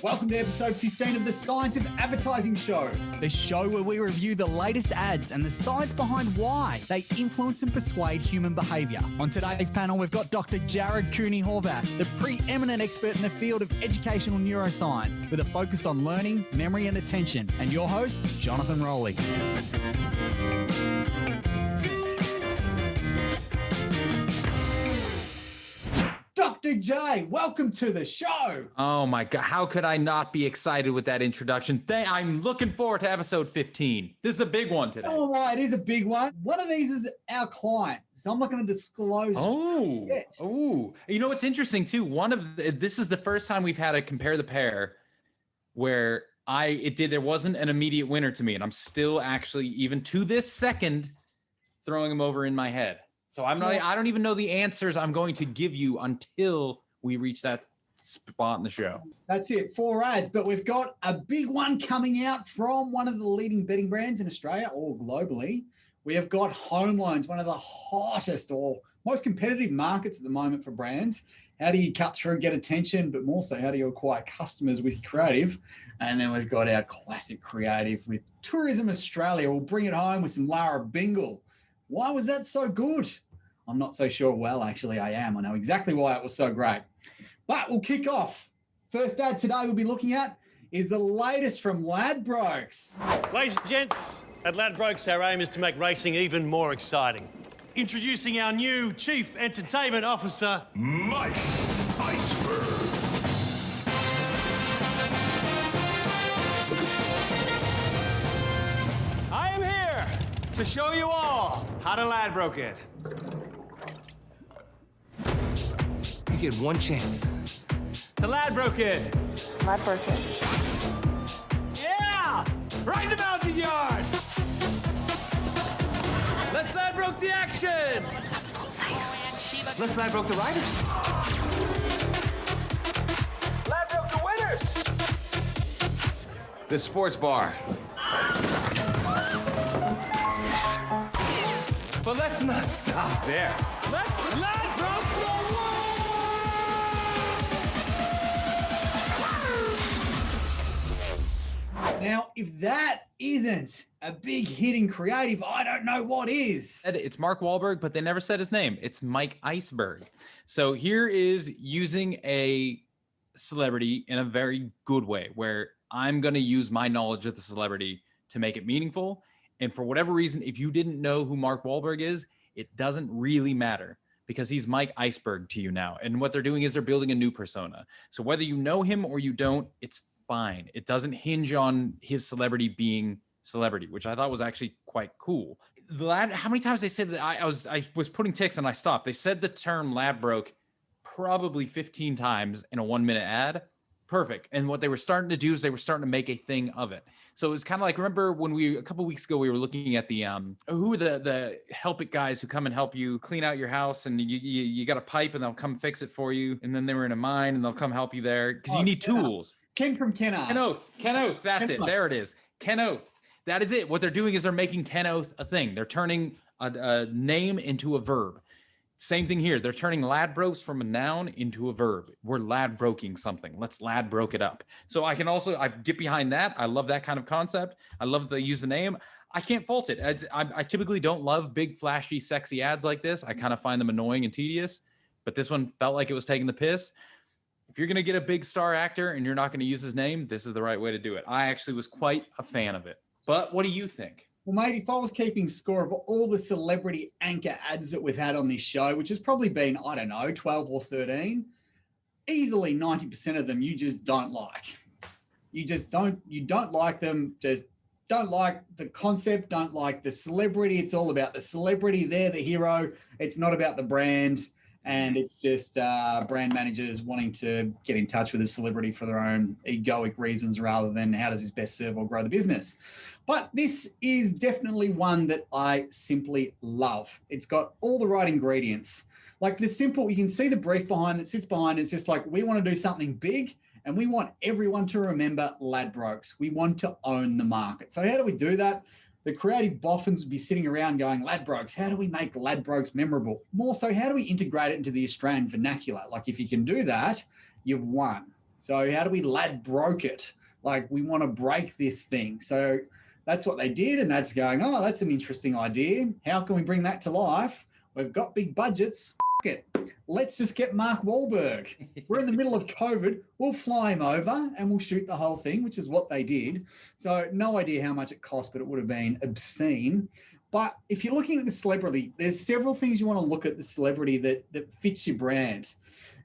Welcome to episode 15 of the Science of Advertising Show, the show where we review the latest ads and the science behind why they influence and persuade human behavior. On today's panel, we've got Dr. Jared Cooney-Horvath, the preeminent expert in the field of educational neuroscience, with a focus on learning, memory, and attention, and your host, Jonathan Rowley. Dr. J, welcome to the show. Oh my God, how could I not be excited with that introduction? I'm looking forward to episode 15. This is a big one today. Oh, it is a big one. One of these is our client, so I'm not going to disclose. Oh, you know what's interesting too? This is the first time we've had a compare the pair where there wasn't an immediate winner to me, and I'm still actually, even to this second, throwing them over in my head. So I don't even know the answers I'm going to give you until we reach that spot in the show. That's it, 4 ads, but we've got a big one coming out from one of the leading betting brands in Australia or globally. We have got home loans, one of the hottest or most competitive markets at the moment for brands. How do you cut through and get attention, but more so, how do you acquire customers with creative? And then we've got our classic creative with Tourism Australia. We'll bring it home with some Lara Bingle. Why was that so good? I'm not so sure. Well, actually, I am. I know exactly why it was so great. But we'll kick off. First ad today we'll be looking at is the latest from Ladbrokes. Ladies and gents, at Ladbrokes, our aim is to make racing even more exciting. Introducing our new Chief Entertainment Officer, Mike Iceberg. I am here to show you all how to Ladbroke it. You get one chance. To Ladbroke it. Ladbroke it. Yeah! Right in the mountain yard! Let's Ladbroke the action! That's not safe. Let's Ladbroke the riders. Ladbroke the winners! The sports bar. But let's not stop there. Let's Ladbroke the world! Now, if that isn't a big hit in creative, I don't know what is. It's Mark Wahlberg, but they never said his name. It's Mike Iceberg. So here is using a celebrity in a very good way, where I'm going to use my knowledge of the celebrity to make it meaningful. And for whatever reason, if you didn't know who Mark Wahlberg is, it doesn't really matter because he's Mike Iceberg to you now. And what they're doing is they're building a new persona. So whether you know him or you don't, it's fine. It doesn't hinge on his celebrity being celebrity, which I thought was actually quite cool. How many times they said that I was putting ticks and I stopped. They said the term Ladbroke probably 15 times in a 1-minute ad. Perfect. And what they were starting to do is they were starting to make a thing of it. So it was kind of like, remember when a couple of weeks ago, we were looking at the, who are the help it guys who come and help you clean out your house, and you got a pipe and they'll come fix it for you. And then they were in a mine and they'll come help you there because you need tools. Ken from Ken Arts. Ken Oath. That's it. There it is. Ken Oath. That is it. What they're doing is they're making Ken Oath a thing. They're turning a name into a verb. Same thing here. They're turning Ladbrokes from a noun into a verb. We're Ladbroking something. Let's Ladbroke it up. So I get behind that. I love that kind of concept. I love the use the name. I can't fault it. I typically don't love big, flashy, sexy ads like this. I kind of find them annoying and tedious, but this one felt like it was taking the piss. If you're going to get a big star actor and you're not going to use his name, this is the right way to do it. I actually was quite a fan of it. But what do you think? Well, mate, if I was keeping score of all the celebrity anchor ads that we've had on this show, which has probably been, 12 or 13, easily 90% of them you just don't like. You don't like them, just don't like the concept, don't like the celebrity. It's all about the celebrity. They're the hero. It's not about the brand. And it's just brand managers wanting to get in touch with a celebrity for their own egoic reasons rather than how does this best serve or grow the business. But this is definitely one that I simply love. It's got all the right ingredients. Like the simple, you can see the brief behind that sits behind. It's just like, we want to do something big and we want everyone to remember Ladbrokes. We want to own the market. So how do we do that? The creative boffins would be sitting around going, Ladbrokes, how do we make Ladbrokes memorable? More so, how do we integrate it into the Australian vernacular? Like if you can do that, you've won. So how do we Ladbroke it? Like, we want to break this thing. So that's what they did. And that's going, oh, that's an interesting idea. How can we bring that to life? We've got big budgets. It. Let's just get Mark Wahlberg. We're in the middle of COVID. We'll fly him over and we'll shoot the whole thing, which is what they did. So no idea how much it cost, but it would have been obscene. But if you're looking at the celebrity, there's several things you want to look at the celebrity that fits your brand.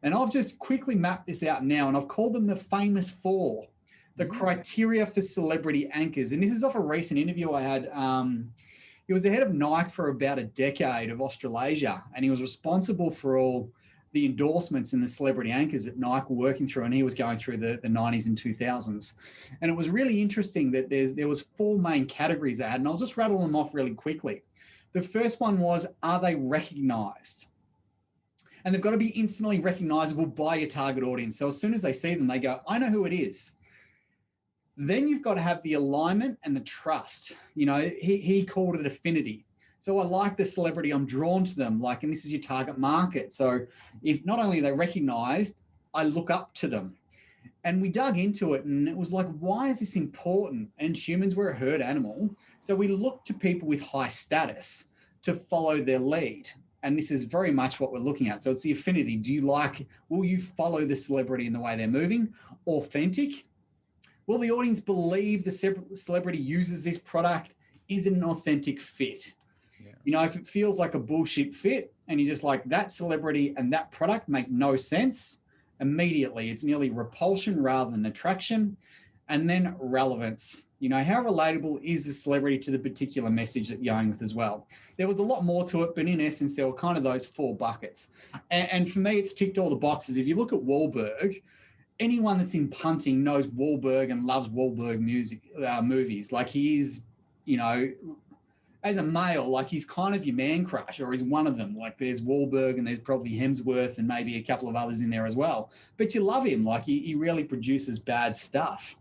And I've just quickly mapped this out now, and I've called them the famous four, the criteria for celebrity anchors. And this is off a recent interview I had. He was the head of Nike for about a decade of Australasia, and he was responsible for all the endorsements and the celebrity anchors that Nike were working through, and he was going through the 90s and 2000s. And it was really interesting that there was four main categories they had, and I'll just rattle them off really quickly. The first one was, are they recognized? And they've got to be instantly recognizable by your target audience. So as soon as they see them, they go, I know who it is. Then you've got to have the alignment and the trust. You know, he called it affinity. So I like the celebrity, I'm drawn to them, like, and this is your target market. So if not only are they recognized, I look up to them. And we dug into it, and it was like, why is this important? And humans were a herd animal. So we look to people with high status to follow their lead. And this is very much what we're looking at. So it's the affinity. Will you follow the celebrity in the way they're moving? Authentic. Will the audience believe the celebrity uses this product? Is it an authentic fit? Yeah. You know, if it feels like a bullshit fit and you're just like, that celebrity and that product make no sense, immediately it's nearly repulsion rather than attraction. And then relevance. You know, how relatable is the celebrity to the particular message that you're going with as well? There was a lot more to it, but in essence, there were kind of those four buckets. And for me, it's ticked all the boxes. If you look at Wahlberg, anyone that's in punting knows Wahlberg and loves Wahlberg movies. Like, he is, you know, as a male, like, he's kind of your man crush, or he's one of them. Like, there's Wahlberg and there's probably Hemsworth and maybe a couple of others in there as well. But you love him. Like, he really produces bad stuff.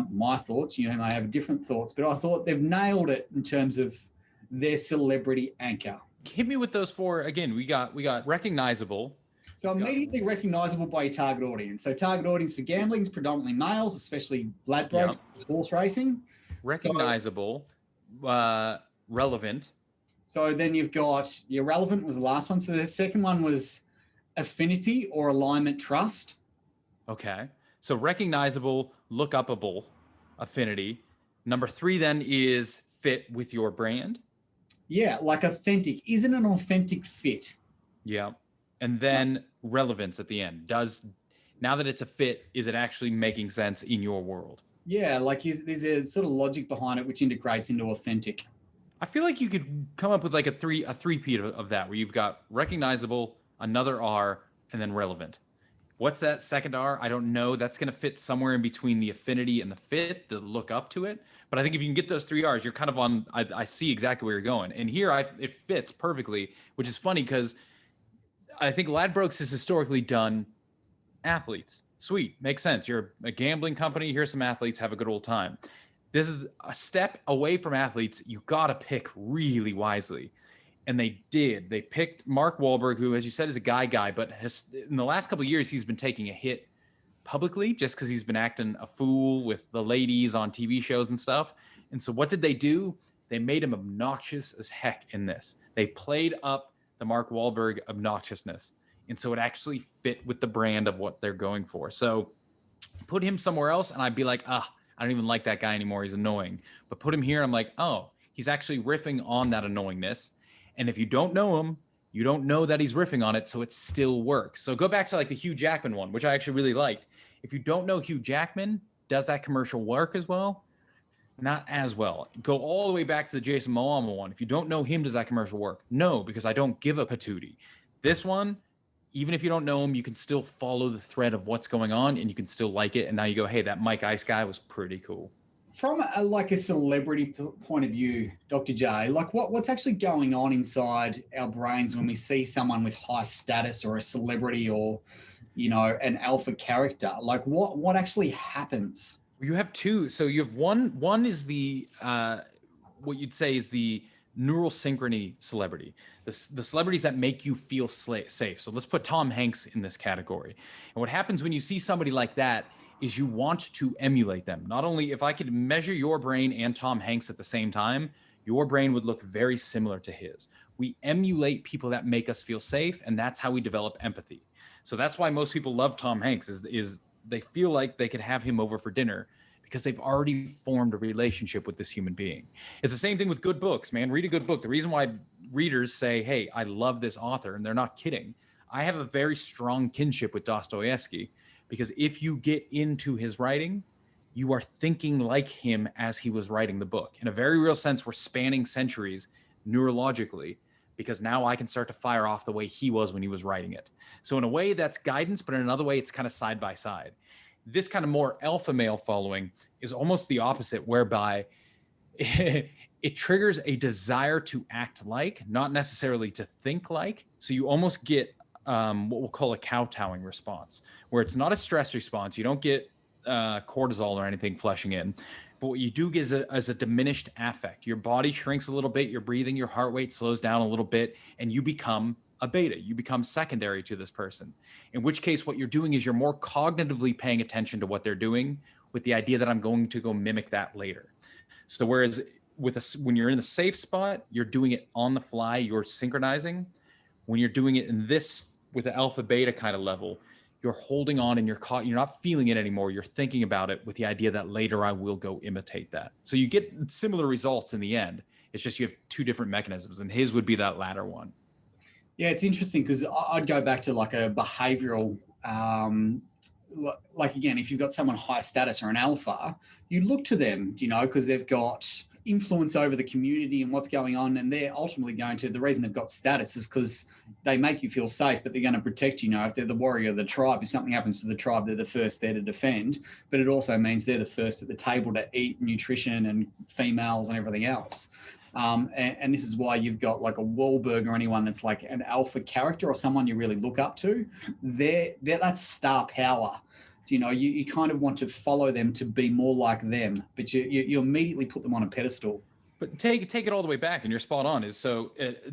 My thoughts, you may have different thoughts, but I thought they've nailed it in terms of their celebrity anchor. Hit me with those four again. We got recognizable. So immediately recognizable by your target audience. So target audience for gambling is predominantly males, especially Ladbrokes, horse racing. Recognizable, relevant. So then you've got your relevant was the last one. So the second one was affinity or alignment trust. Okay. So recognizable, look upable, affinity. Number 3 then is fit with your brand. Yeah, like authentic. Isn't an authentic fit? Yeah. And then relevance at the end. Now that it's a fit, is it actually making sense in your world? Yeah, like there's a sort of logic behind it which integrates into authentic. I feel like you could come up with like a three-peat of that, where you've got recognizable, another R, and then relevant. What's that second R? I don't know. That's going to fit somewhere in between the affinity and the fit, the look up to it. But I think if you can get those 3 R's, you're kind of on, I see exactly where you're going. And here it fits perfectly, which is funny because I think Ladbrokes has historically done athletes. Sweet. Makes sense. You're a gambling company. Here's some athletes. Have a good old time. This is a step away from athletes. You got to pick really wisely. And they did. They picked Mark Wahlberg, who, as you said, is a guy, but in the last couple of years, he's been taking a hit publicly just because he's been acting a fool with the ladies on TV shows and stuff. And so what did they do? They made him obnoxious as heck in this. They played up the Mark Wahlberg obnoxiousness. And so it actually fit with the brand of what they're going for. So put him somewhere else and I'd be like, I don't even like that guy anymore. He's annoying. But put him here, I'm like, oh, he's actually riffing on that annoyingness. And if you don't know him, you don't know that he's riffing on it, so it still works. So go back to like the Hugh Jackman one, which I actually really liked. If you don't know Hugh Jackman, does that commercial work as well? Not as well. Go all the way back to the Jason Momoa one. If you don't know him, does that commercial work? No, because I don't give a patootie. This one, even if you don't know him, you can still follow the thread of what's going on and you can still like it. And now you go, hey, that Mike Ice guy was pretty cool. From a celebrity point of view, Dr. J, like what's actually going on inside our brains when we see someone with high status or a celebrity or, you know, an alpha character? Like what actually happens? You have two. So you have one is the what you'd say is the neural synchrony celebrity, the celebrities that make you feel safe. So let's put Tom Hanks in this category. And what happens when you see somebody like that is you want to emulate them. Not only if I could measure your brain and Tom Hanks at the same time, your brain would look very similar to his. We emulate people that make us feel safe, and that's how we develop empathy. So that's why most people love Tom Hanks is they feel like they could have him over for dinner because they've already formed a relationship with this human being. It's the same thing with good books, man. Read a good book. The reason why readers say, hey, I love this author, and they're not kidding. I have a very strong kinship with Dostoevsky because if you get into his writing, you are thinking like him as he was writing the book. In a very real sense, we're spanning centuries neurologically because now I can start to fire off the way he was when he was writing it. So in a way, that's guidance, but in another way, it's kind of side by side. This kind of more alpha male following is almost the opposite, whereby it triggers a desire to act like, not necessarily to think like. So you almost get what we'll call a kowtowing response, where it's not a stress response. You don't get cortisol or anything flushing in. But what you do get is a diminished affect. Your body shrinks a little bit, your breathing, your heart rate slows down a little bit, and you become a beta. You become secondary to this person. In which case, what you're doing is you're more cognitively paying attention to what they're doing with the idea that I'm going to go mimic that later. So whereas when you're in the safe spot, you're doing it on the fly, you're synchronizing. When you're doing it in this with the alpha beta kind of level, you're holding on and you're not feeling it anymore. You're thinking about it with the idea that later I will go imitate that. So you get similar results in the end. It's just you have two different mechanisms, and his would be that latter one. Yeah, it's interesting because I'd go back to like a behavioral, like again, if you've got someone high status or an alpha, you look to them, because they've got influence over the community and what's going on, and they're ultimately the reason they've got status is because they make you feel safe, but they're going to protect you. If they're the warrior of the tribe, if something happens to the tribe, they're the first there to defend, but it also means they're the first at the table to eat nutrition and females and everything else. And this is why you've got like a Wahlberg or anyone that's like an alpha character or someone you really look up to. That's star power. You kind of want to follow them to be more like them, but you immediately put them on a pedestal. But take it all the way back, and you're spot on.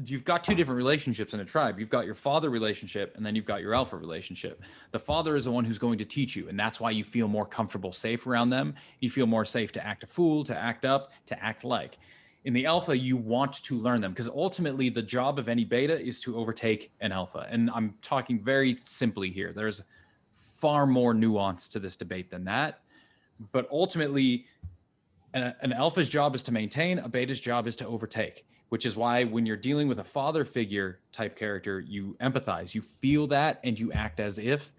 You've got two different relationships in a tribe. You've got your father relationship, and then you've got your alpha relationship. The father is the one who's going to teach you, and that's why you feel more comfortable, safe around them. You feel more safe to act a fool, to act up, to act like. In the alpha, you want to learn them because ultimately the job of any beta is to overtake an alpha. And I'm talking very simply here. There's far more nuance to this debate than that. But ultimately, an alpha's job is to maintain, a beta's job is to overtake, which is why when you're dealing with a father figure type character, you empathize, you feel that, and you act as if.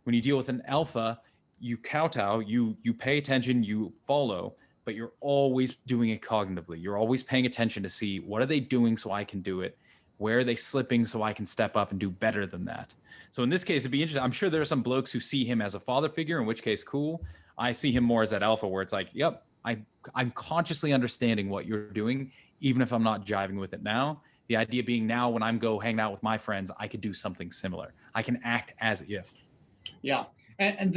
When you deal with an alpha, you kowtow, you pay attention, you follow, but you're always doing it cognitively. You're always paying attention to see what are they doing so I can do it? Where are they slipping so I can step up and do better than that? So in this case, it'd be interesting. I'm sure there are some blokes who see him as a father figure, in which case, cool. I see him more as that alpha where it's like, yep, I'm consciously understanding what you're doing, even if I'm not jiving with it now. The idea being now when I'm hanging out with my friends, I could do something similar. I can act as if. Yeah. And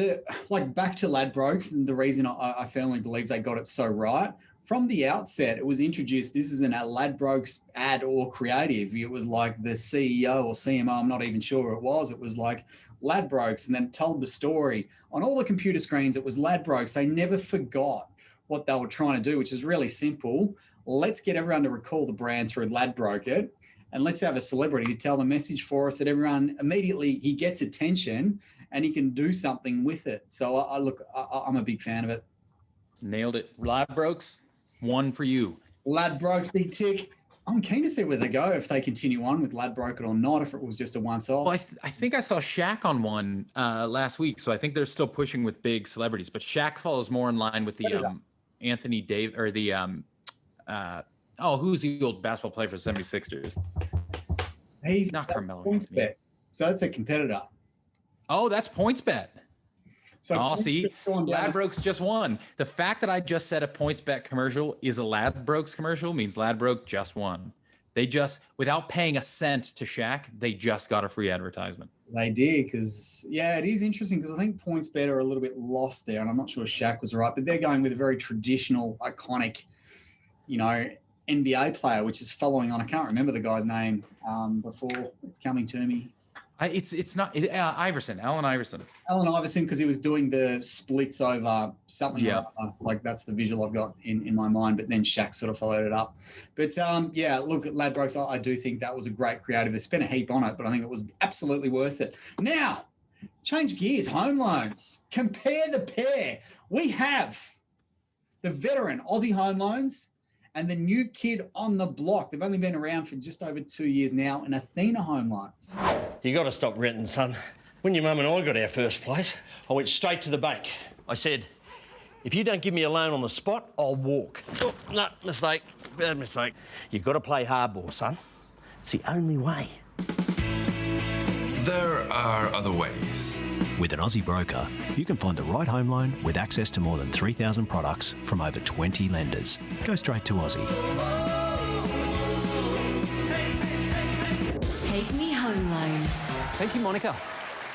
back to Ladbrokes, and the reason I firmly believe they got it so right, from the outset, it was introduced, this isn't a Ladbrokes ad or creative. It was like the CEO or CMO, I'm not even sure who it was. It was like Ladbrokes, and then told the story. On all the computer screens, it was Ladbrokes. They never forgot what they were trying to do, which is really simple. Let's get everyone to recall the brand through Ladbroke it, and let's have a celebrity to tell the message for us that everyone immediately, he gets attention and he can do something with it. So I'm a big fan of it. Nailed it. Ladbrokes, one for you. Ladbrokes, big tick. I'm keen to see where they go, if they continue on with Ladbroke it or not, if it was just a once-off. Well, I think I saw Shaq on one last week, so I think they're still pushing with big celebrities. But Shaq follows more in line with the Anthony Davis, or the who's the old basketball player for the 76ers? He's not Carmelo. So that's a competitor. Oh, that's PointsBet. So see, Ladbrokes just won. The fact that I just said a PointsBet commercial is a Ladbrokes commercial means Ladbroke just won. They just, without paying a cent to Shaq, they just got a free advertisement. They did, because, it is interesting because I think PointsBet are a little bit lost there, and I'm not sure Shaq was right, but they're going with a very traditional, iconic, NBA player, which is following on. I can't remember the guy's name before it's coming to me. It's not Iverson, Allen Iverson. Allen Iverson, because he was doing the splits over something. Yeah. Like that's the visual I've got in my mind. But then Shaq sort of followed it up. But yeah, look at Ladbrokes. I do think that was a great creative. They spent a heap on it, but I think it was absolutely worth it. Now, change gears. Home loans. Compare the pair. We have the veteran Aussie home loans and the new kid on the block. They've only been around for just over 2 years now, and Athena home loans. You got to stop renting, son. When your mum and I got our first place, I went straight to the bank. I said, if you don't give me a loan on the spot, I'll walk. Oh, no, mistake, bad mistake. You've got to play hardball, son. It's the only way. There are other ways. With an Aussie broker, you can find the right home loan with access to more than 3,000 products from over 20 lenders. Go straight to Aussie. Take me home loan. Thank you, Monica.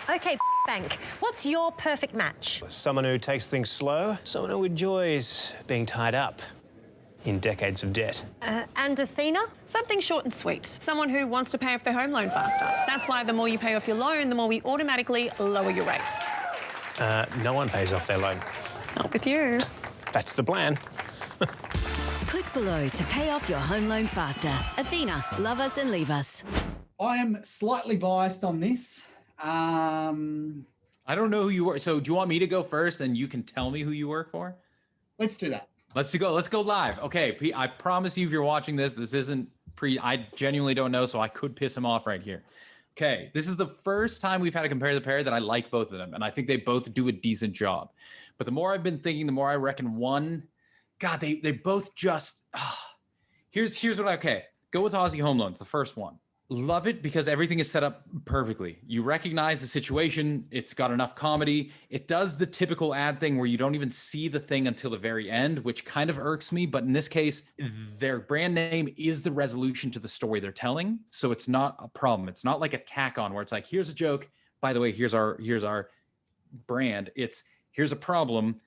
Okay, bank. What's your perfect match? Someone who takes things slow, someone who enjoys being tied up in decades of debt. And Athena? Something short and sweet. Someone who wants to pay off their home loan faster. That's why the more you pay off your loan, the more we automatically lower your rate. No one pays off their loan. Not with you. That's the plan. Click below to pay off your home loan faster. Athena, love us and leave us. I am slightly biased on this. I don't know who you were. So do you want me to go first and you can tell me who you work for? Let's do that. Let's go live. Okay, Pete, I promise you if you're watching this isn't I genuinely don't know, so I could piss him off right here. Okay, this is the first time we've had to compare the pair that I like both of them, and I think they both do a decent job. But the more I've been thinking, the more I reckon they both just, here's what go with Aussie Home Loans, the first one. Love it because everything is set up perfectly. You recognize the situation. It's got enough comedy. It does the typical ad thing where you don't even see the thing until the very end, which kind of irks me. But in this case, their brand name is the resolution to the story they're telling. So it's not a problem. It's not like a tack on where it's like, here's a joke. By the way, here's our brand. It's here's a problem.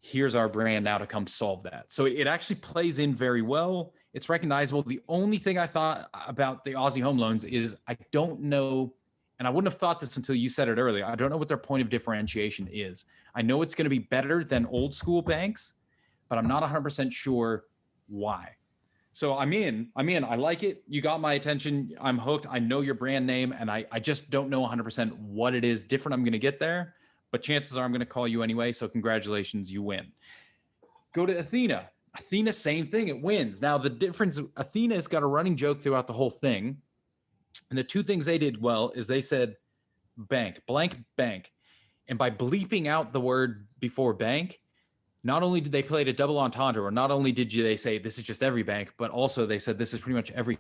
Here's our brand now to come solve that. So it actually plays in very well. It's recognizable. The only thing I thought about the Aussie home loans is I don't know, and I wouldn't have thought this until you said it earlier. I don't know what their point of differentiation is. I know it's going to be better than old school banks, but I'm not 100% sure why. So I'm in. I like it. You got my attention. I'm hooked. I know your brand name, and I just don't know 100% what it is different I'm going to get there, but chances are I'm going to call you anyway. So congratulations, you win. Go to Athena. Athena, same thing. It wins. Now, the difference, Athena's got a running joke throughout the whole thing. And the two things they did well is they said bank, blank bank. And by bleeping out the word before bank, not only did they play a double entendre, or not only did they say this is just every bank, but also they said this is pretty much every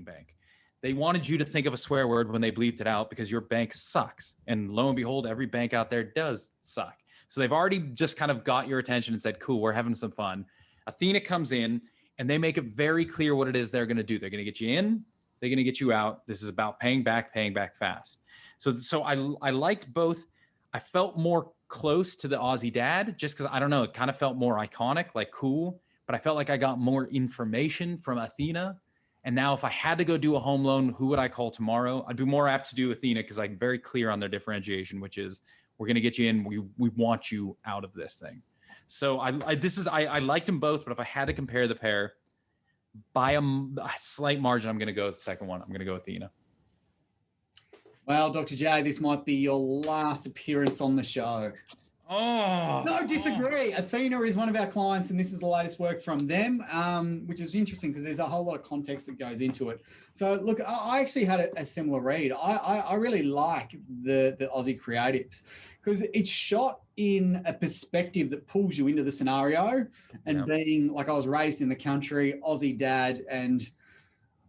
bank. They wanted you to think of a swear word when they bleeped it out because your bank sucks. And lo and behold, every bank out there does suck. So they've already just kind of got your attention and said, cool, we're having some fun. Athena comes in and they make it very clear what it is they're going to do. They're going to get you in, they're going to get you out. This is about paying back fast. So I liked both. I felt more close to the Aussie dad just because I don't know, it kind of felt more iconic, like cool, but I felt like I got more information from Athena. And now if I had to go do a home loan, who would I call tomorrow? I'd be more apt to do Athena because I'm very clear on their differentiation, which is we're going to get you in. We want you out of this thing. So I liked them both, but if I had to compare the pair by a slight margin, I'm going to go with the second one. I'm going to go Athena. Well, Dr. J, this might be your last appearance on the show. Oh, no, disagree. Athena is one of our clients, and this is the latest work from them, which is interesting because there's a whole lot of context that goes into it. So, look, I actually had a similar read. I really like the Aussie creatives because it's shot in a perspective that pulls you into the scenario. And being like I was raised in the country, Aussie dad, and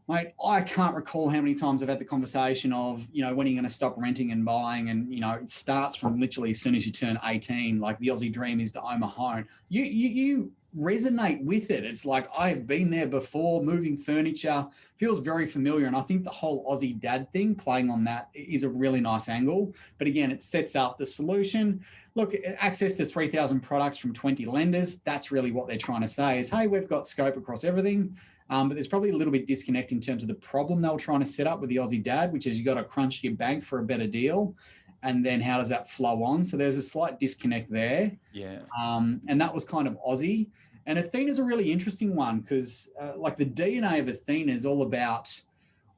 mate, I can't recall how many times I've had the conversation of, when are you going to stop renting and buying? And, it starts from literally as soon as you turn 18, like the Aussie dream is to own a home. You resonate with it. It's like, I've been there before, moving furniture, feels very familiar. And I think the whole Aussie dad thing playing on that is a really nice angle. But again, it sets up the solution. Look, access to 3,000 products from 20 lenders. That's really what they're trying to say is, hey, we've got scope across everything. But there's probably a little bit disconnect in terms of the problem they were trying to set up with the Aussie dad, which is you got to crunch your bank for a better deal. And then how does that flow on? So there's a slight disconnect there. Yeah. And that was kind of Aussie. And Athena's a really interesting one because like the DNA of Athena is all about,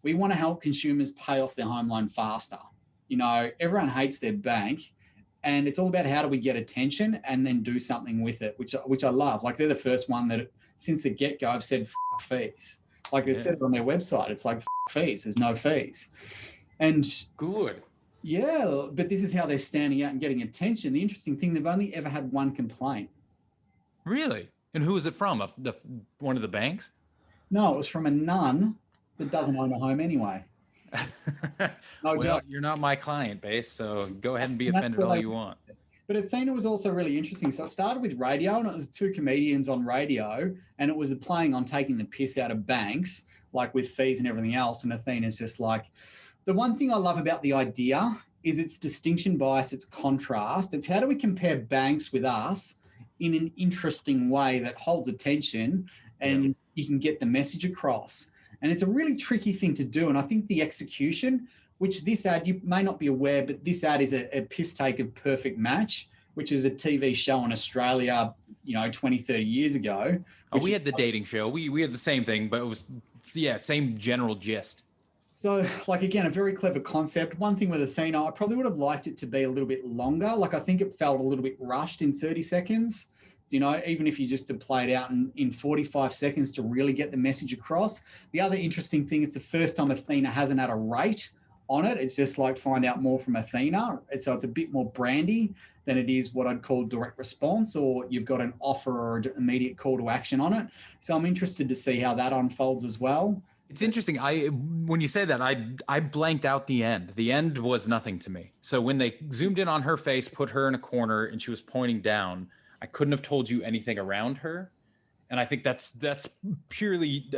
we want to help consumers pay off their home loan faster. You know, everyone hates their bank, and it's all about how do we get attention and then do something with it, which I love. Like they're the first one that since the get-go have said F fees. Like they said it on their website. It's like F fees, there's no fees. And good. Yeah, but this is how they're standing out and getting attention. The interesting thing, they've only ever had one complaint. Really? And who is it from? One of the banks? No, it was from a nun that doesn't own a home anyway. Well, you're not my client base, so go ahead and be offended all you want. But Athena was also really interesting. So it started with radio, and it was two comedians on radio, and it was playing on taking the piss out of banks, like with fees and everything else. And Athena's just like, the one thing I love about the idea is its distinction bias, its contrast. It's how do we compare banks with us in an interesting way that holds attention and you can get the message across. And it's a really tricky thing to do. And I think the execution, which this ad, you may not be aware, but this ad is a piss take of Perfect Match, which is a TV show in Australia, 20, 30 years ago. Oh, we had the dating show. We had the same thing, but it was, same general gist. So, like, again, a very clever concept. One thing with Athena, I probably would have liked it to be a little bit longer. Like, I think it felt a little bit rushed in 30 seconds. Even if you just to play it out in 45 seconds to really get the message across. The other interesting thing, it's the first time Athena hasn't had a rate on it. It's just like find out more from Athena. So it's a bit more brandy than it is what I'd call direct response, or you've got an offer or an immediate call to action on it. So I'm interested to see how that unfolds as well. It's interesting. When you say that, I blanked out the end. The end was nothing to me. So when they zoomed in on her face, put her in a corner, and she was pointing down, I couldn't have told you anything around her. And I think that's purely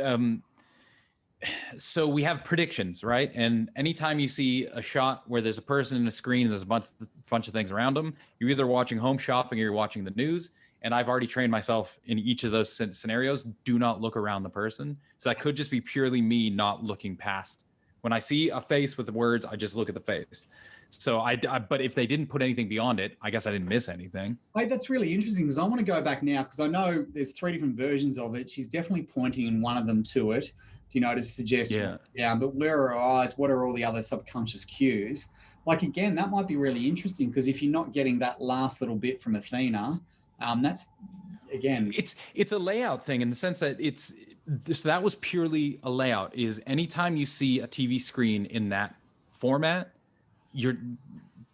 so we have predictions, right? And anytime you see a shot where there's a person in a screen and there's a bunch of things around them, you're either watching home shopping or you're watching the news. And I've already trained myself in each of those scenarios, do not look around the person. So that could just be purely me not looking past. When I see a face with the words, I just look at the face. So but if they didn't put anything beyond it, I guess I didn't miss anything. That's really interesting because I want to go back now because I know there's 3 different versions of it. She's definitely pointing in one of them to it, to suggest, but where are her eyes? What are all the other subconscious cues? Like, again, that might be really interesting because if you're not getting that last little bit from Athena, that's, again, it's a layout thing in the sense that so that was purely a layout. Is anytime you see a TV screen in that format,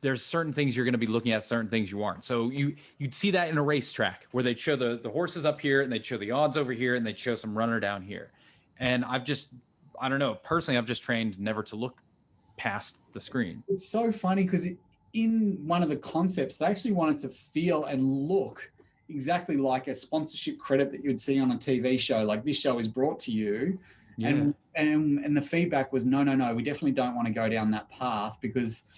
there's certain things you're going to be looking at, certain things you aren't. So you'd see that in a racetrack where they'd show the horses up here and they'd show the odds over here and they'd show some runner down here. And I don't know, personally, I've just trained never to look past the screen. It's so funny because in one of the concepts, they actually wanted to feel and look exactly like a sponsorship credit that you would see on a TV show. Like, this show is brought to you. Yeah. And the feedback was, no, we definitely don't want to go down that path because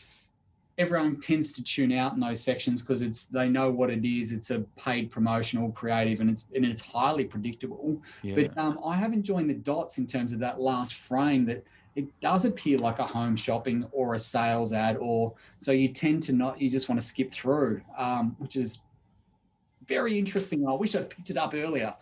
everyone tends to tune out in those sections because they know what it is. It's a paid promotional creative and it's highly predictable. Yeah. But I haven't joined the dots in terms of that last frame that it does appear like a home shopping or a sales ad, so you tend to you just want to skip through, which is very interesting. I wish I'd picked it up earlier.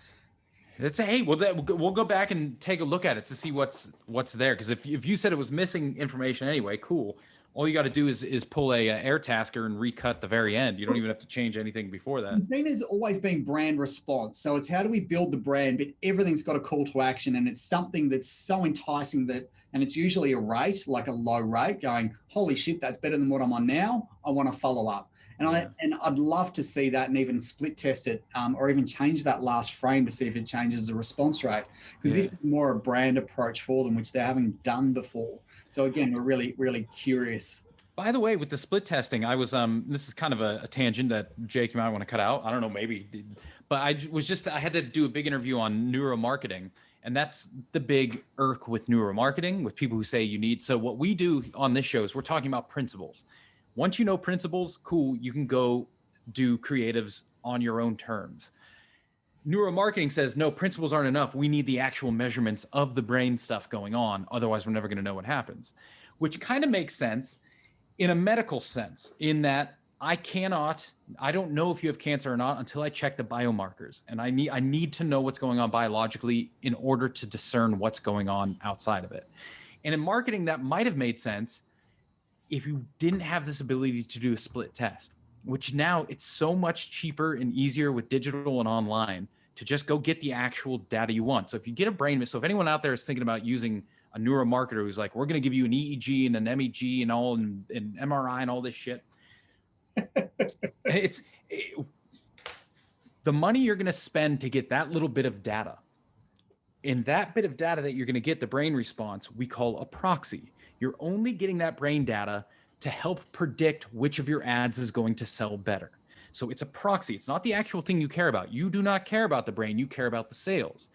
We'll go back and take a look at it to see what's there. Because if you said it was missing information anyway, cool. All you got to do is pull a air tasker and recut the very end. You don't even have to change anything before that. Athena's always been brand response. So it's how do we build the brand, but everything's got a call to action and it's something that's so enticing and it's usually a rate, like a low rate going, holy shit, that's better than what I'm on now. I want to follow up. And I'd love to see that and even split test it or even change that last frame to see if it changes the response rate. Because this is more a brand approach for them, which they haven't done before. So again, we're really, really curious. By the way, with the split testing, I was, this is kind of a tangent that Jake, you might want to cut out. I don't know, maybe. But I had to do a big interview on Neuro Marketing. And that's the big irk with Neuro Marketing, with people who say you need. So what we do on this show is we're talking about principles. Once you know principles, cool, you can go do creatives on your own terms. Neuro Marketing says, no, principles aren't enough. We need the actual measurements of the brain stuff going on. Otherwise, we're never going to know what happens, which kind of makes sense in a medical sense, in that I don't know if you have cancer or not until I check the biomarkers. And I need to know what's going on biologically in order to discern what's going on outside of it. And in marketing, that might have made sense if you didn't have this ability to do a split test, which now it's so much cheaper and easier with digital and online to just go get the actual data you want. So if you get a brain, so if anyone out there is thinking about using a neuromarketer who's like, we're going to give you an EEG and an MEG and all and MRI and all this shit, the money you're going to spend to get that little bit of data. In that bit of data that you're going to get the brain response, we call a proxy. You're only getting that brain data to help predict which of your ads is going to sell better. So it's a proxy. It's not the actual thing you care about. You do not care about the brain. You care about the sales.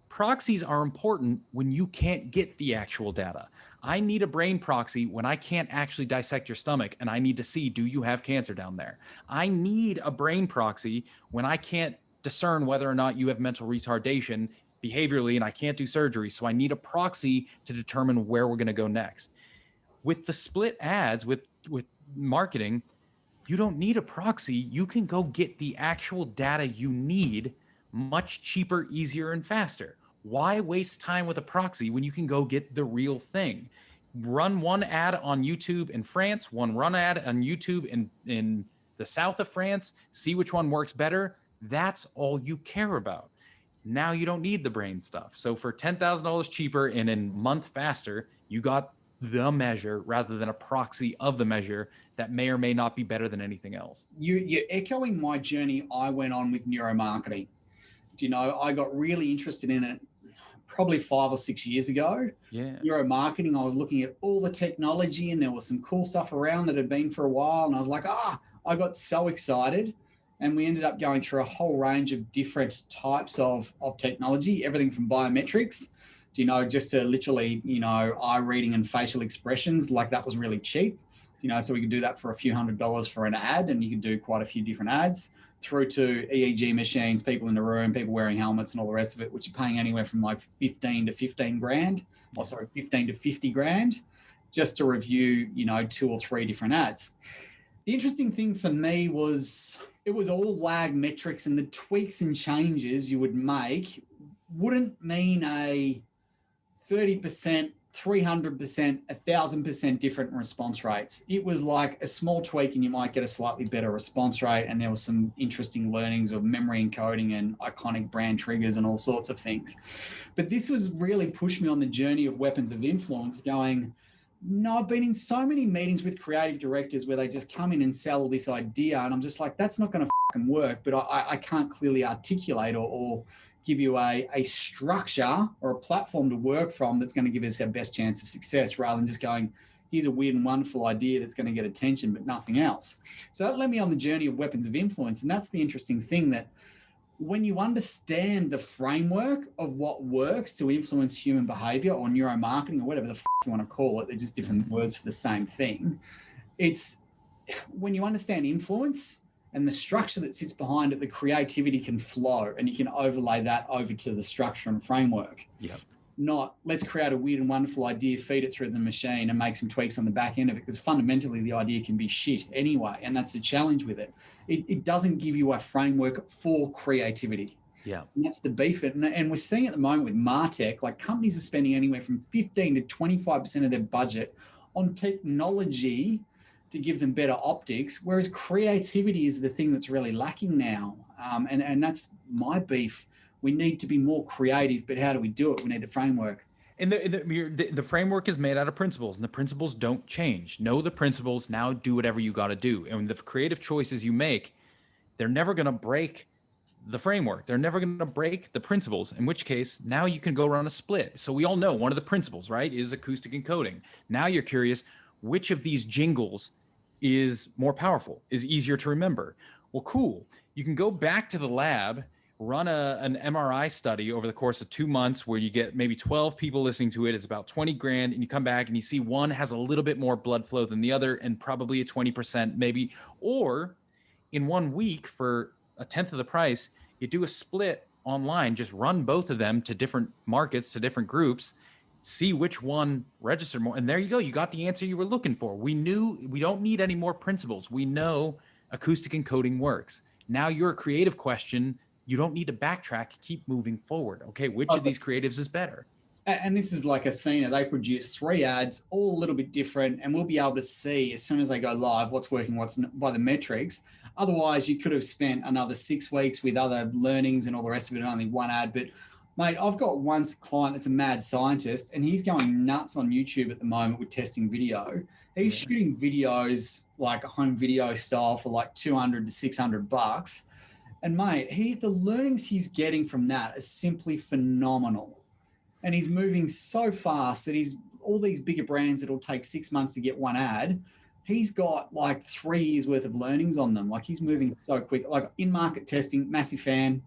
Proxies are important when you can't get the actual data. I need a brain proxy when I can't actually dissect your stomach and I need to see, do you have cancer down there? I need a brain proxy when I can't discern whether or not you have mental retardation behaviorally and I can't do surgery. So I need a proxy to determine where we're going to go next. With the split ads, with marketing, you don't need a proxy. You can go get the actual data you need much cheaper, easier, and faster. Why waste time with a proxy when you can go get the real thing? Run one ad on YouTube in France, run ad on YouTube in the south of France, see which one works better. That's all you care about. Now you don't need the brain stuff. So for $10,000 cheaper and in a month faster, you got the measure rather than a proxy of the measure that may or may not be better than anything else. You're echoing my journey I went on with neuromarketing. Do you know, I got really interested in it probably 5 or 6 years ago. Yeah. Neuromarketing, I was looking at all the technology and there was some cool stuff around that had been for a while. And I was like, I got so excited. And we ended up going through a whole range of different types of technology, everything from biometrics, you know, just to literally, you know, eye reading and facial expressions. Like that was really cheap, you know, so we could do that for a few $100s for an ad, and you could do quite a few different ads, through to EEG machines, people in the room, people wearing helmets and all the rest of it, which are paying anywhere from like 15 to 15 grand, or sorry, 15 to 50 grand just to review, you know, 2 or 3 different ads. The interesting thing for me was it was all lag metrics, and the tweaks and changes you would make wouldn't mean a 30%, 300%, 1,000% different response rates. It was like a small tweak and you might get a slightly better response rate. And there was some interesting learnings of memory encoding and iconic brand triggers and all sorts of things. But this was really pushed me on the journey of weapons of influence, going, no, I've been in so many meetings with creative directors where they just come in and sell this idea. And I'm just like, that's not going to fucking work. But I can't clearly articulate or give you a structure or a platform to work from that's going to give us our best chance of success, rather than just going, here's a weird and wonderful idea that's going to get attention, but nothing else. So that led me on the journey of weapons of influence. And that's the interesting thing, that when you understand the framework of what works to influence human behavior, or neuromarketing, or whatever the you want to call it, they're just different words for the same thing. It's when you understand influence and the structure that sits behind it, the creativity can flow, and you can overlay that over to the structure and framework. Yep. Not let's create a weird and wonderful idea, feed it through the machine and make some tweaks on the back end of it, because fundamentally the idea can be shit anyway. And that's the challenge with it. It doesn't give you a framework for creativity. Yeah. And that's the beef. And we're seeing at the moment with MarTech, like companies are spending anywhere from 15 to 25% of their budget on technology to give them better optics, whereas creativity is the thing that's really lacking now. And that's my beef. We need to be more creative, but how do we do it? We need the framework. And the framework is made out of principles, and the principles don't change. Know the principles, now do whatever you got to do. And the creative choices you make, they're never going to break the framework. They're never going to break the principles, in which case now you can go run a split. So we all know one of the principles, right, is acoustic encoding. Now you're curious, which of these jingles is more powerful, is easier to remember? Well, cool. You can go back to the lab, run an MRI study over the course of 2 months where you get maybe 12 people listening to it. It's about 20 grand. And you come back and you see one has a little bit more blood flow than the other, and probably a 20% maybe. Or in 1 week for a tenth of the price, you do a split online, just run both of them to different markets, to different groups, see which one registered more. And there you go. You got the answer you were looking for. We knew we don't need any more principles. We know acoustic encoding works. Now your creative question, you don't need to backtrack, keep moving forward. Okay, which of these creatives is better? And this is like Athena. They produce 3 ads, all a little bit different, and we'll be able to see as soon as they go live what's working, what's not, by the metrics. Otherwise, you could have spent another 6 weeks with other learnings and all the rest of it on only 1 ad. But mate, I've got one client that's a mad scientist, and he's going nuts on YouTube at the moment with testing video. He's shooting videos like a home video style for like $200 to $600. And mate, the learnings he's getting from that is simply phenomenal. And he's moving so fast that all these bigger brands that'll take 6 months to get 1 ad, he's got like 3 years worth of learnings on them. Like he's moving so quick, like in-market testing, massive fan.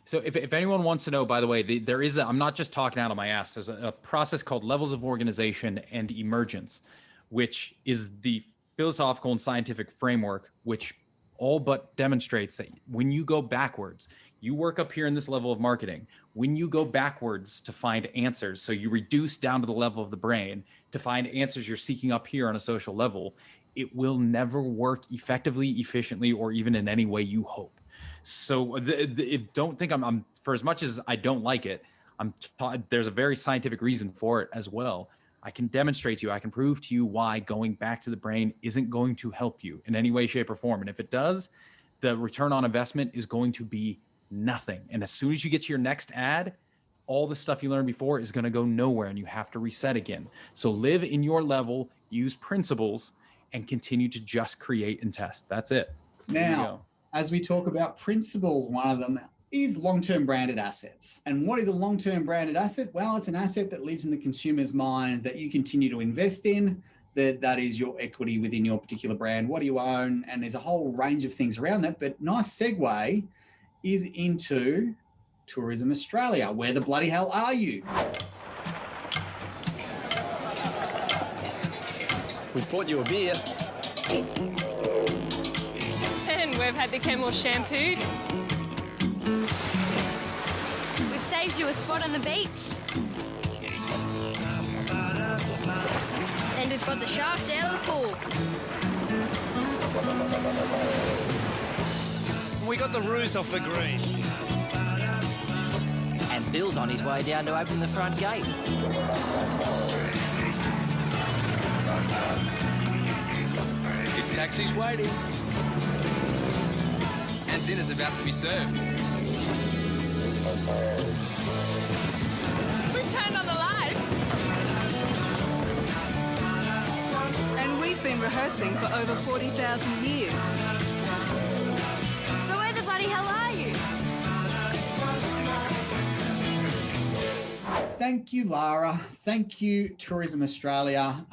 So if anyone wants to know, by the way, there is I'm not just talking out of my ass. There's a process called levels of organization and emergence, which is the philosophical and scientific framework, which all but demonstrates that when you go backwards, you work up here in this level of marketing. When you go backwards to find answers, so you reduce down to the level of the brain to find answers you're seeking up here on a social level, it will never work effectively, efficiently, or even in any way you hope. So don't think I'm for as much as I don't like it, there's a very scientific reason for it as well. I can demonstrate to you, I can prove to you why going back to the brain isn't going to help you in any way, shape, or form. And if it does, the return on investment is going to be nothing. And as soon as you get to your next ad, all the stuff you learned before is going to go nowhere and you have to reset again. So live in your level, use principles, and continue to just create and test. That's it. Now, as we talk about principles, one of them is long-term branded assets. And what is a long-term branded asset? Well, it's an asset that lives in the consumer's mind that you continue to invest in, that is your equity within your particular brand. What do you own? And there's a whole range of things around that. But nice segue is into Tourism Australia. Where the bloody hell are you? We bought you a beer. And we've had the camel shampooed. We've saved you a spot on the beach. And we've got the sharks out of the pool. We got the ruse off the green. And Bill's on his way down to open the front gate. Your taxi's waiting. And dinner's about to be served. We've turned on the lights. And we've been rehearsing for over 40,000 years. So where the bloody hell are you? Thank you, Lara. Thank you, Tourism Australia.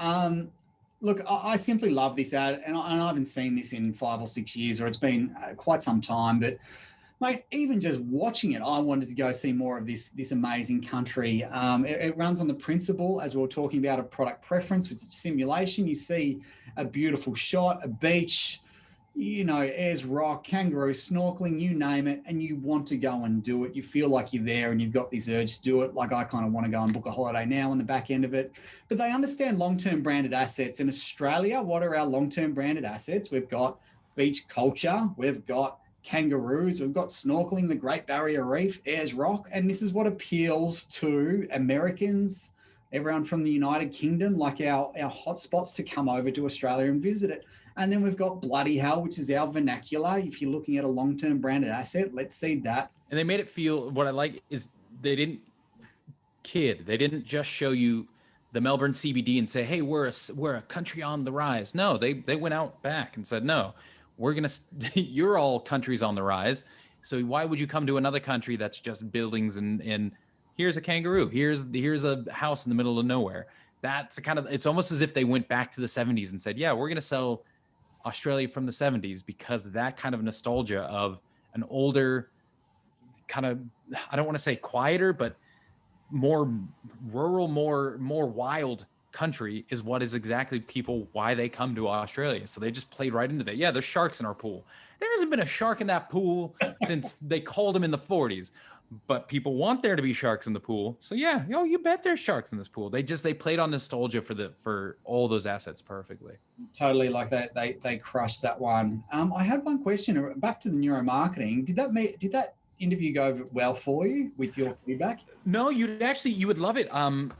Look, I simply love this ad, and I haven't seen this in 5 or 6 years, or it's been quite some time. But, mate, even just watching it, I wanted to go see more of this amazing country. It runs on the principle, as we were talking about, of product preference, which is simulation. You see a beautiful shot, a beach, you know, Ayers Rock, kangaroo, snorkeling, you name it, and you want to go and do it. You feel like you're there and you've got this urge to do it. Like I kind of want to go and book a holiday now on the back end of it. But they understand long-term branded assets. In Australia, what are our long-term branded assets? We've got beach culture, we've got kangaroos, we've got snorkeling, the Great Barrier Reef, Ayers Rock, and this is what appeals to Americans, everyone from the United Kingdom, like our hotspots to come over to Australia and visit it. And then we've got bloody hell, which is our vernacular. If you're looking at a long-term branded asset, let's see that. And they made it feel, what I like is they didn't kid. They didn't just show you the Melbourne CBD and say, hey, we're a country on the rise. No, they went out back and said, no, you're all countries on the rise. So why would you come to another country that's just buildings and here's a kangaroo, here's a house in the middle of nowhere. That's it's almost as if they went back to the 70s and said, yeah, we're going to sell Australia from the 70s, because that kind of nostalgia of an older kind of, I don't want to say quieter, but more rural, more wild country is what is exactly people why they come to Australia. So they just played right into that. Yeah, there's sharks in our pool. There hasn't been a shark in that pool since they called them in the 40s. But people want there to be sharks in the pool. So yeah, you bet there's sharks in this pool. They played on nostalgia for all those assets perfectly. Totally, like that. They crushed that one. I had one question back to the neuromarketing. Did that interview go well for you with your feedback? No, you would love it.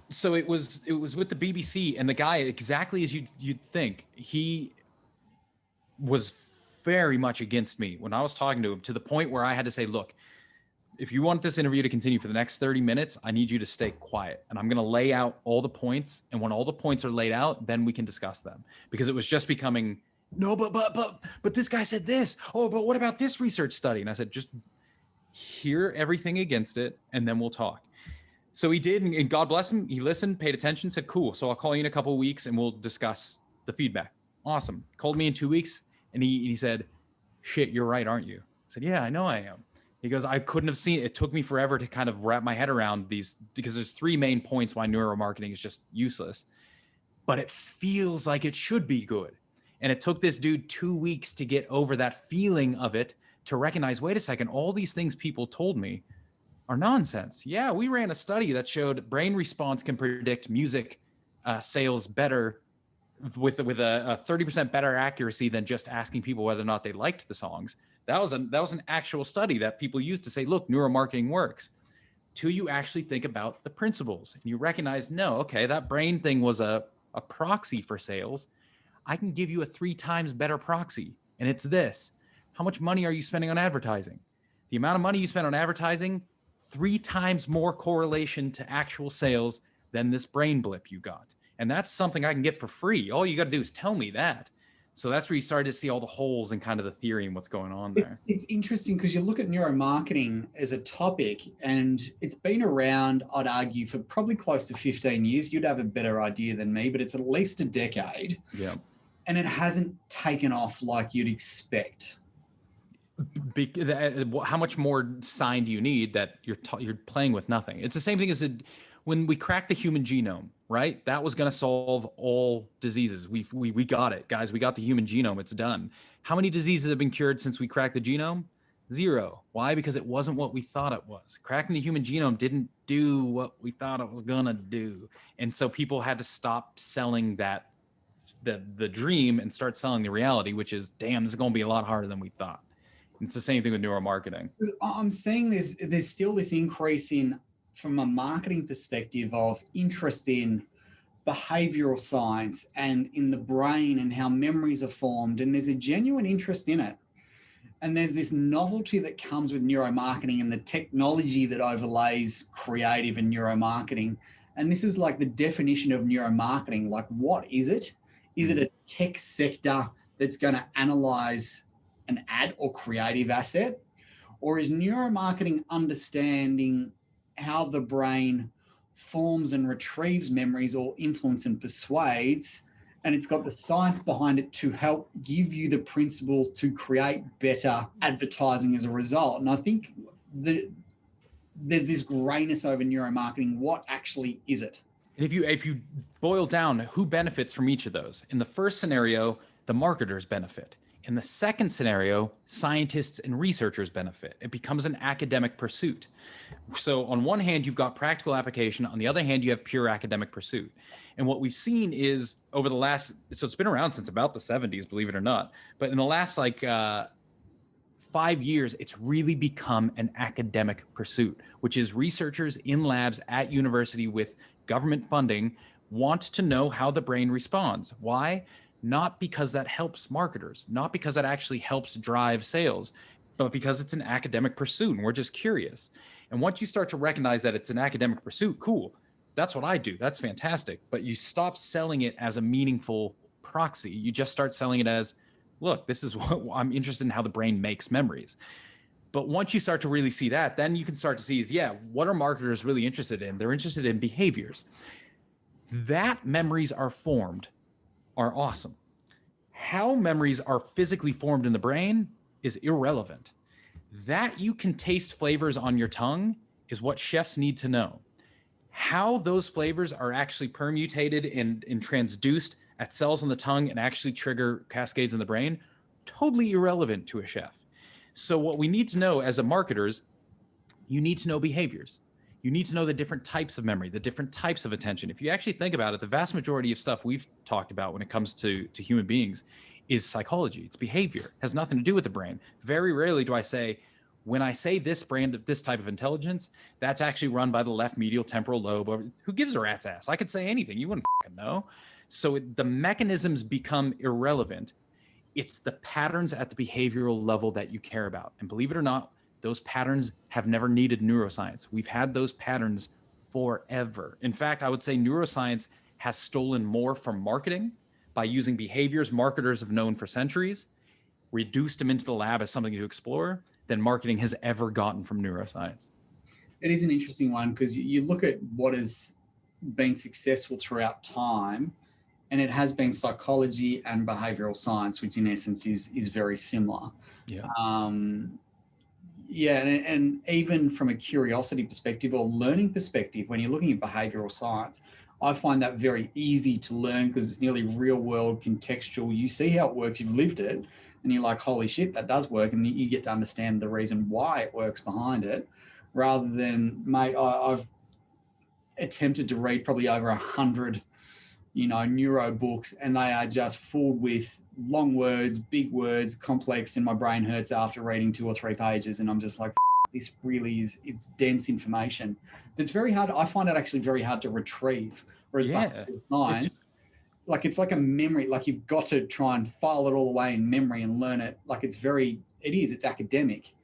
So it was with the BBC, and the guy, exactly as you'd think, he was very much against me when I was talking to him, to the point where I had to say, look, if you want this interview to continue for the next 30 minutes, I need you to stay quiet. And I'm going to lay out all the points. And when all the points are laid out, then we can discuss them. Because it was just becoming, no, but this guy said this. Oh, but what about this research study? And I said, just hear everything against it, and then we'll talk. So he did, and God bless him. He listened, paid attention, said, cool. So I'll call you in a couple of weeks and we'll discuss the feedback. Awesome. Called me in 2 weeks, and he said, shit, you're right, aren't you? I said, yeah, I know I am. He goes, I couldn't have seen it. It took me forever to kind of wrap my head around these, because there's 3 main points why neuromarketing is just useless, but it feels like it should be good. And it took this dude 2 weeks to get over that feeling of it, to recognize, wait a second, all these things people told me are nonsense. Yeah, we ran a study that showed brain response can predict music sales better with a 30% better accuracy than just asking people whether or not they liked the songs. That was an actual study that people used to say, look, neuromarketing works. Till you actually think about the principles and you recognize, no, okay, that brain thing was a proxy for sales. I can give you a 3 times better proxy, and it's this. How much money are you spending on advertising? The amount of money you spend on advertising, 3 times more correlation to actual sales than this brain blip you got. And that's something I can get for free. All you got to do is tell me that. So that's where you started to see all the holes in kind of the theory and what's going on there. It's interesting because you look at neuromarketing as a topic, and it's been around, I'd argue, for probably close to 15 years. You'd have a better idea than me, but it's at least a decade. Yeah. And it hasn't taken off like you'd expect. How much more sign do you need that you're playing with nothing? It's the same thing as when we cracked the human genome, right? That was going to solve all diseases. We got it, guys. We got the human genome. It's done. How many diseases have been cured since we cracked the genome? 0. Why? Because it wasn't what we thought it was. Cracking the human genome didn't do what we thought it was going to do. And so people had to stop selling that, the dream, and start selling the reality, which is, damn, this is going to be a lot harder than we thought. It's the same thing with neuromarketing. I'm seeing there's still this increase in, from a marketing perspective, of interest in behavioral science and in the brain and how memories are formed. And there's a genuine interest in it. And there's this novelty that comes with neuromarketing and the technology that overlays creative and neuromarketing. And this is like the definition of neuromarketing. Like, what is it? Is it a tech sector that's going to analyze an ad or creative asset? Or is neuromarketing understanding how the brain forms and retrieves memories, or influence and persuades, and it's got the science behind it to help give you the principles to create better advertising as a result? And I think there's this grayness over neuromarketing. What actually is it? And if you boil down who benefits from each of those, in the first scenario, the marketers benefit. In the second scenario, scientists and researchers benefit. It becomes an academic pursuit. So on one hand, you've got practical application. On the other hand, you have pure academic pursuit. And what we've seen is over the last, so it's been around since about the 70s, believe it or not. But in the last 5 years, it's really become an academic pursuit, which is researchers in labs at university with government funding want to know how the brain responds. Why? Not because that helps marketers, not because that actually helps drive sales, but because it's an academic pursuit and we're just curious. And once you start to recognize that it's an academic pursuit, cool, that's what I do, that's fantastic. But you stop selling it as a meaningful proxy. You just start selling it as, look, this is what I'm interested in, how the brain makes memories. But once you start to really see that, then you can start to see is, yeah, what are marketers really interested in? They're interested in behaviors. That memories are formed are awesome. How memories are physically formed in the brain is irrelevant. That you can taste flavors on your tongue is what chefs need to know. How those flavors are actually permutated and transduced at cells on the tongue and actually trigger cascades in the brain, totally irrelevant to a chef. So what we need to know as a marketers, you need to know behaviors. You need to know the different types of memory, the different types of attention. If you actually think about it, the vast majority of stuff we've talked about when it comes to human beings is psychology. It's behavior. It has nothing to do with the brain. Very rarely do I say, when I say this brand of this type of intelligence, that's actually run by the left medial temporal lobe. Or who gives a rat's ass? I could say anything. You wouldn't fucking know. So the mechanisms become irrelevant. It's the patterns at the behavioral level that you care about. And believe it or not, those patterns have never needed neuroscience. We've had those patterns forever. In fact, I would say neuroscience has stolen more from marketing by using behaviors marketers have known for centuries, reduced them into the lab as something to explore, than marketing has ever gotten from neuroscience. It is an interesting one because you look at what has been successful throughout time, and it has been psychology and behavioral science, which in essence is very similar. Yeah. And even from a curiosity perspective or learning perspective, when you're looking at behavioral science, I find that very easy to learn because it's nearly real world contextual. You see how it works, you've lived it, and you're like, holy shit, that does work. And you get to understand the reason why it works behind it, rather than, mate, I've attempted to read probably over 100, neuro books, and they are just full with long words, big words, complex, and my brain hurts after reading 2 or 3 pages. And I'm just like, this really is, it's dense information. It's very hard. I find it actually very hard to retrieve. Whereas science, it's like a memory, like you've got to try and file it all away in memory and learn it. Like it's academic.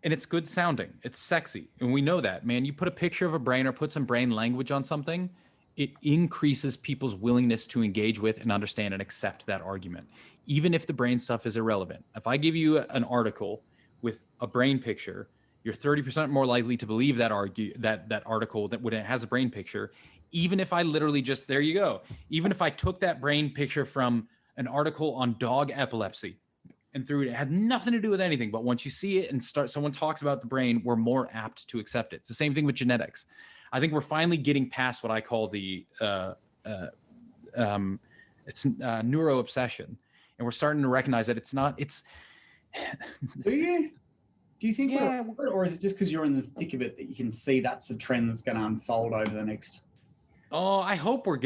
And it's good sounding. It's sexy. And we know that, man. You put a picture of a brain or put some brain language on something, it increases people's willingness to engage with and understand and accept that argument, even if the brain stuff is irrelevant. If I give you an article with a brain picture, you're 30% more likely to believe that article that when it has a brain picture, even if I literally just, there you go. Even if I took that brain picture from an article on dog epilepsy and threw it had nothing to do with anything, but once you see it and someone talks about the brain, we're more apt to accept it. It's the same thing with genetics. I think we're finally getting past what I call the neuro obsession, and we're starting to recognize that it's not. Do you? Do you think, or is it just because you're in the thick of it that you can see that's the trend that's going to unfold over the next? Oh, I hope we'll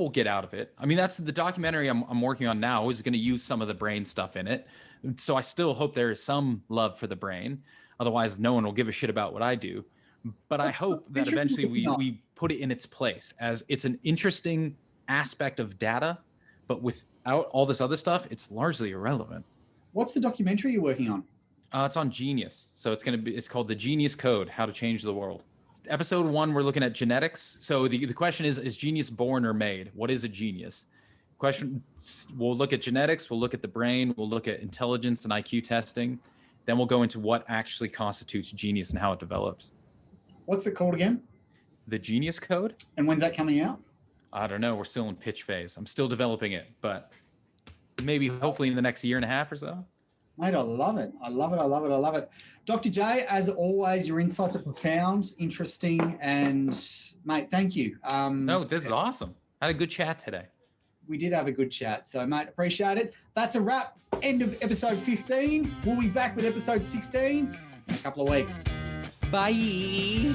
get out of it. I mean, that's the documentary I'm working on now is going to use some of the brain stuff in it. So I still hope there is some love for the brain. Otherwise, no one will give a shit about what I do. But I hope that eventually we put it in its place as it's an interesting aspect of data, but without all this other stuff, it's largely irrelevant. What's the documentary you're working on? It's on Genius. So it's called The Genius Code, How to Change the World. Episode 1, we're looking at genetics. So the question is genius born or made? What is a genius? We'll look at genetics, we'll look at the brain, we'll look at intelligence and IQ testing. Then we'll go into what actually constitutes genius and how it develops. What's it called again? The Genius Code. And when's that coming out? I don't know. We're still in pitch phase. I'm still developing it, but maybe hopefully in the next year and a half or so. Mate, I love it. I love it. I love it. I love it. Dr. J, as always, your insights are profound, interesting, and mate, thank you. No, this is awesome. I had a good chat today. We did have a good chat. So, mate, appreciate it. That's a wrap. End of episode 15. We'll be back with episode 16 in a couple of weeks. Bye.